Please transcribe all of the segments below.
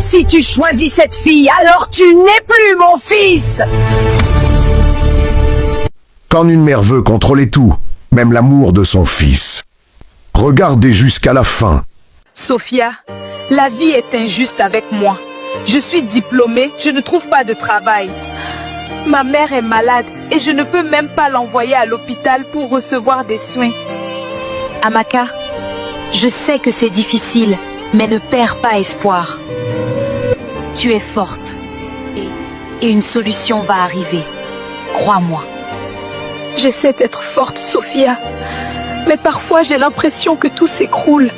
Si tu choisis cette fille, alors tu n'es plus mon fils! Quand une mère veut contrôler tout, même l'amour de son fils. Regardez jusqu'à la fin. Sophia, la vie est injuste avec moi. Je suis diplômée, je ne trouve pas de travail. Ma mère est malade et je ne peux même pas l'envoyer à l'hôpital pour recevoir des soins. Amaka, je sais que c'est difficile, mais ne perds pas espoir. Tu es forte et une solution va arriver. Crois-moi. J'essaie d'être forte, Sophia, mais parfois j'ai l'impression que tout s'écroule.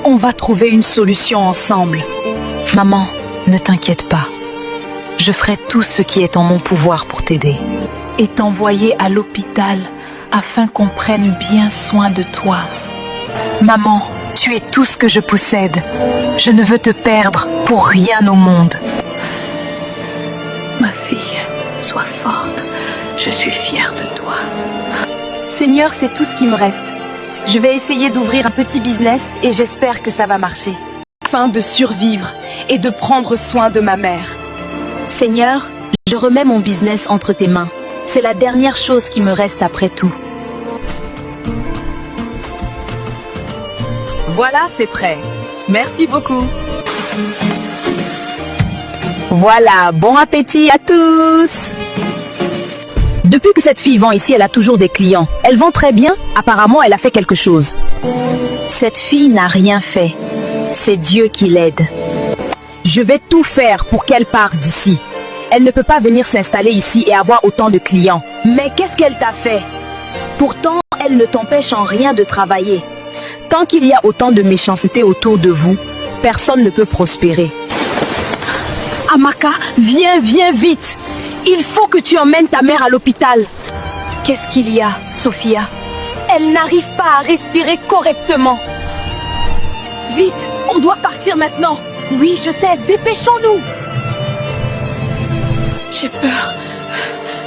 On va trouver une solution ensemble. Maman, ne t'inquiète pas. Je ferai tout ce qui est en mon pouvoir pour t'aider. Et t'envoyer à l'hôpital afin qu'on prenne bien soin de toi. Maman, tu es tout ce que je possède. Je ne veux te perdre pour rien au monde. Ma fille, sois forte. Je suis fière de toi. Seigneur, c'est tout ce qui me reste. Je vais essayer d'ouvrir un petit business et j'espère que ça va marcher. Afin de survivre et de prendre soin de ma mère. Seigneur, je remets mon business entre tes mains. C'est la dernière chose qui me reste après tout. Voilà, c'est prêt. Merci beaucoup. Voilà, bon appétit à tous. Depuis que cette fille vend ici, elle a toujours des clients. Elle vend très bien. Apparemment, elle a fait quelque chose. Cette fille n'a rien fait. C'est Dieu qui l'aide. Je vais tout faire pour qu'elle parte d'ici. Elle ne peut pas venir s'installer ici et avoir autant de clients. Mais qu'est-ce qu'elle t'a fait? Pourtant, elle ne t'empêche en rien de travailler. Tant qu'il y a autant de méchanceté autour de vous, personne ne peut prospérer. Amaka, viens vite. Il faut que tu emmènes ta mère à l'hôpital. Qu'est-ce qu'il y a, Sophia? Elle n'arrive pas à respirer correctement. Vite, on doit partir maintenant. Oui, je t'aide, dépêchons-nous. J'ai peur.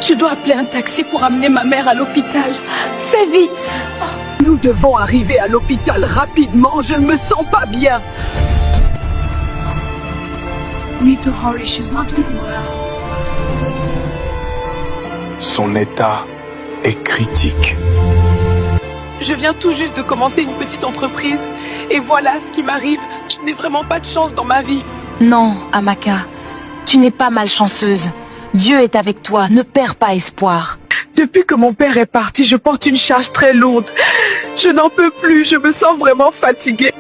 Je dois appeler un taxi pour amener ma mère à l'hôpital. Fais vite. Nous devons arriver à l'hôpital rapidement, je ne me sens pas bien. We need to hurry, she's not doing well. Son état est critique. Je viens tout juste de commencer une petite entreprise et voilà ce qui m'arrive. Je n'ai vraiment pas de chance dans ma vie. Non, Amaka, tu n'es pas malchanceuse. Dieu est avec toi, ne perds pas espoir. Depuis que mon père est parti, je porte une charge très lourde. Je n'en peux plus, je me sens vraiment fatiguée.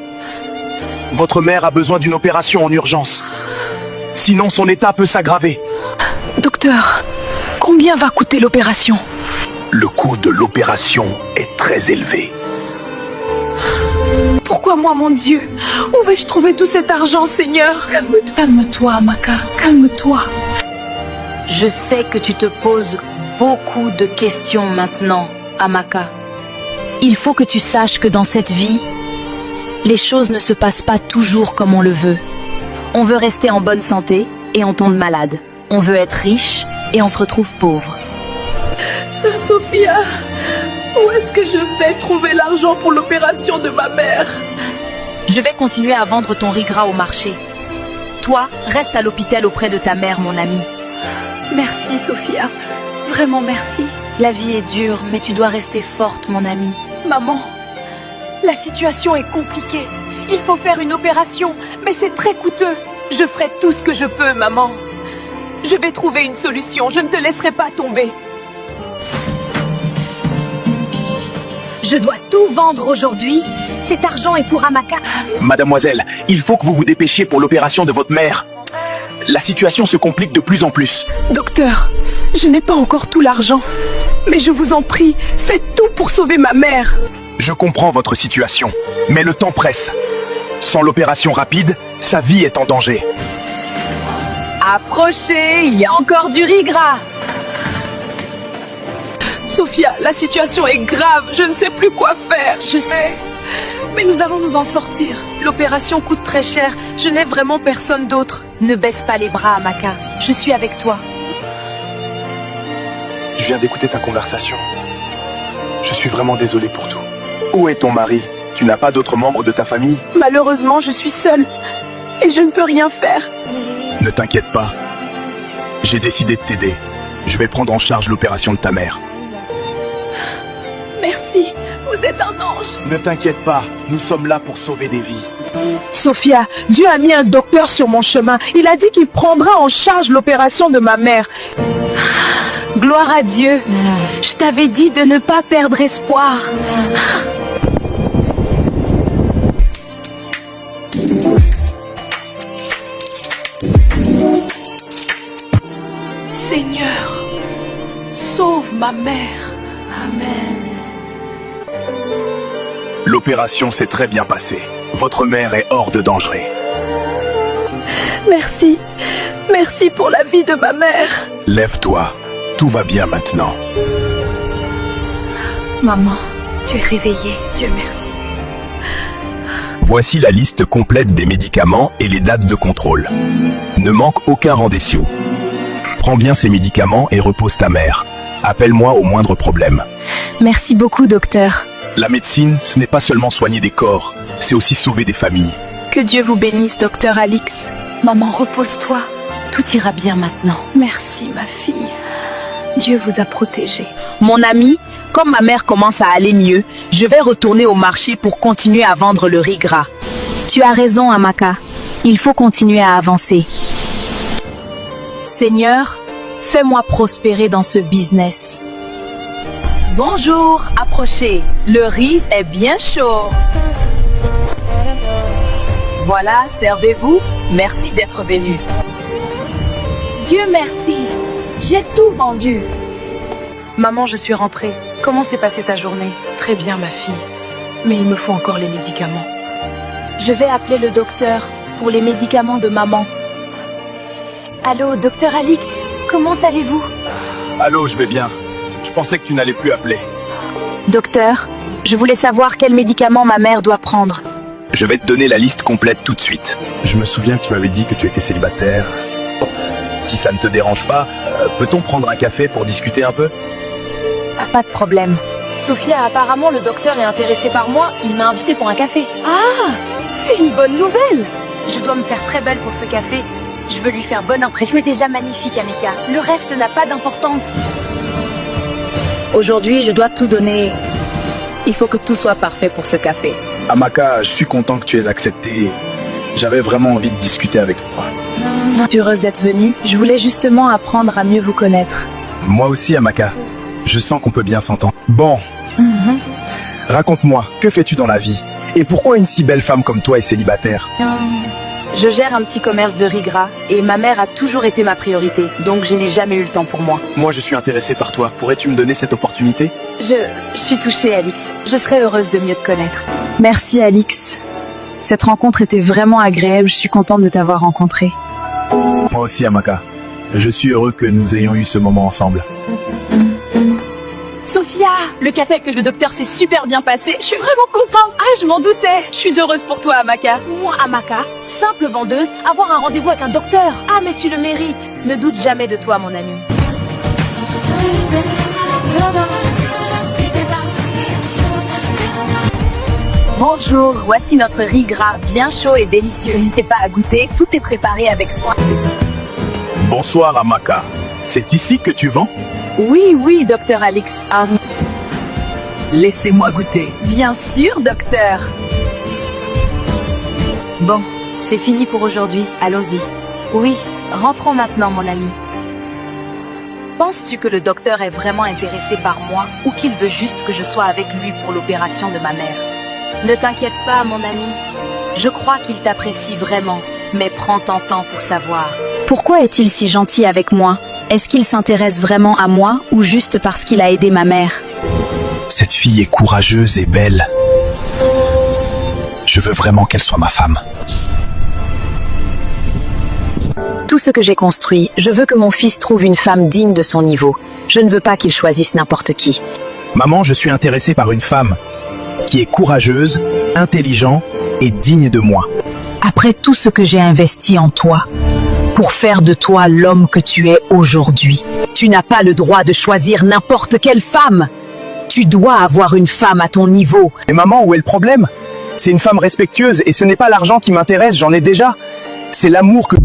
Votre mère a besoin d'une opération en urgence. Sinon, son état peut s'aggraver. Docteur, combien va coûter l'opération? Le coût de l'opération est très élevé. Pourquoi moi, mon Dieu? Où vais-je trouver tout cet argent, Seigneur? Calme-toi, Amaka, calme-toi. Je sais que tu te poses beaucoup de questions maintenant, Amaka. Il faut que tu saches que dans cette vie, les choses ne se passent pas toujours comme on le veut. On veut rester en bonne santé et on tombe malade. On veut être riche et on se retrouve pauvre. Sœur Sophia, où est-ce que je vais trouver l'argent pour l'opération de ma mère? Je vais continuer à vendre ton riz gras au marché. Toi, reste à l'hôpital auprès de ta mère, mon ami. Merci, Sophia. Vraiment merci. La vie est dure, mais tu dois rester forte, mon ami. Maman, la situation est compliquée. Il faut faire une opération, mais c'est très coûteux. Je ferai tout ce que je peux, maman. Je vais trouver une solution, je ne te laisserai pas tomber. Je dois tout vendre aujourd'hui. Cet argent est pour Amaka. Mademoiselle, il faut que vous vous dépêchiez pour l'opération de votre mère. La situation se complique de plus en plus. Docteur, je n'ai pas encore tout l'argent. Mais je vous en prie, faites tout pour sauver ma mère. Je comprends votre situation, mais le temps presse. Sans l'opération rapide, sa vie est en danger. Approchez, il y a encore du riz gras. Sophia, la situation est grave, je ne sais plus quoi faire. Je sais, mais nous allons nous en sortir. L'opération coûte très cher, je n'ai vraiment personne d'autre. Ne baisse pas les bras, Amaka. Je suis avec toi. Je viens d'écouter ta conversation. Je suis vraiment désolé pour tout. Où est ton mari? Tu n'as pas d'autres membres de ta famille? Malheureusement, je suis seule. et je ne peux rien faire. Ne t'inquiète pas. J'ai décidé de t'aider. Je vais prendre en charge l'opération de ta mère. Merci, vous êtes un ange. Ne t'inquiète pas, nous sommes là pour sauver des vies. Sophia, Dieu a mis un docteur sur mon chemin. Il a dit qu'il prendra en charge l'opération de ma mère. Gloire à Dieu. Je t'avais dit de ne pas perdre espoir. Seigneur, sauve ma mère. Amen. L'opération s'est très bien passée. Votre mère est hors de danger. Merci. Merci pour la vie de ma mère. Lève-toi. Tout va bien maintenant. Maman, tu es réveillée. Dieu merci. Voici la liste complète des médicaments et les dates de contrôle. Ne manque aucun rendez-vous. Prends bien ces médicaments et repose ta mère. Appelle-moi au moindre problème. Merci beaucoup, docteur. La médecine, ce n'est pas seulement soigner des corps, c'est aussi sauver des familles. Que Dieu vous bénisse, docteur Alix. Maman, repose-toi. Tout ira bien maintenant. Merci, ma fille. Dieu vous a protégée. Mon ami, comme ma mère commence à aller mieux, je vais retourner au marché pour continuer à vendre le riz gras. Tu as raison, Amaka. Il faut continuer à avancer. Seigneur, fais-moi prospérer dans ce business. Bonjour, approchez. Le riz est bien chaud. Voilà, servez-vous. Merci d'être venu. Dieu merci. J'ai tout vendu. Maman, je suis rentrée. Comment s'est passée ta journée? Très bien, ma fille. Mais il me faut encore les médicaments. Je vais appeler le docteur pour les médicaments de maman. Allô, docteur Alix, comment allez-vous? Allô, je vais bien. Je pensais que tu n'allais plus appeler. Docteur, je voulais savoir quels médicaments ma mère doit prendre. Je vais te donner la liste complète tout de suite. Je me souviens que tu m'avais dit que tu étais célibataire. Si ça ne te dérange pas, peut-on prendre un café pour discuter un peu? Pas de problème. Sophia, apparemment le docteur est intéressé par moi. Il m'a invité pour un café. Ah, c'est une bonne nouvelle. Je dois me faire très belle pour ce café. Je veux lui faire bonne impression. Tu es déjà magnifique, Amika. Le reste n'a pas d'importance. Aujourd'hui, je dois tout donner. Il faut que tout soit parfait pour ce café. Amaka, je suis content que tu aies accepté. J'avais vraiment envie de discuter avec toi. Je suis heureuse d'être venue. Je voulais justement apprendre à mieux vous connaître. Moi aussi, Amaka. Je sens qu'on peut bien s'entendre. Bon. Raconte-moi, que fais-tu dans la vie? Et pourquoi une si belle femme comme toi est célibataire? Je gère un petit commerce de riz gras et ma mère a toujours été ma priorité, donc je n'ai jamais eu le temps pour moi. Moi, je suis intéressé par toi. Pourrais-tu me donner cette opportunité? Je suis touchée, Alix. Je serais heureuse de mieux te connaître. Merci, Alix. Cette rencontre était vraiment agréable. Je suis contente de t'avoir rencontré. Moi aussi, Amaka. Je suis heureux que nous ayons eu ce moment ensemble. Sophia, le café avec le docteur s'est super bien passé. Je suis vraiment contente. Ah, je m'en doutais. Je suis heureuse pour toi, Amaka. Moi, Amaka, simple vendeuse, avoir un rendez-vous avec un docteur. Ah, mais tu le mérites. Ne doute jamais de toi, mon ami. Bonjour, voici notre riz gras bien chaud et délicieux. N'hésitez pas à goûter, tout est préparé avec soin. Bonsoir, Amaka. C'est ici que tu vends? Oui, docteur Alix. Ah, Laissez-moi goûter. bien sûr, docteur. Bon, c'est fini pour aujourd'hui. Allons-y. Oui, rentrons maintenant, mon ami. Penses-tu que le docteur est vraiment intéressé par moi ou qu'il veut juste que je sois avec lui pour l'opération de ma mère? Ne t'inquiète pas, mon ami. Je crois qu'il t'apprécie vraiment, mais prends ton temps pour savoir. Pourquoi est-il si gentil avec moi? Est-ce qu'il s'intéresse vraiment à moi ou juste parce qu'il a aidé ma mère? Cette fille est courageuse et belle. Je veux vraiment qu'elle soit ma femme. Tout ce que j'ai construit, je veux que mon fils trouve une femme digne de son niveau. Je ne veux pas qu'il choisisse n'importe qui. Maman, je suis intéressé par une femme qui est courageuse, intelligente et digne de moi. Après tout ce que j'ai investi en toi, pour faire de toi l'homme que tu es aujourd'hui, tu n'as pas le droit de choisir n'importe quelle femme. Tu dois avoir une femme à ton niveau. Et maman, où est le problème? C'est une femme respectueuse et ce n'est pas l'argent qui m'intéresse, j'en ai déjà. C'est l'amour que...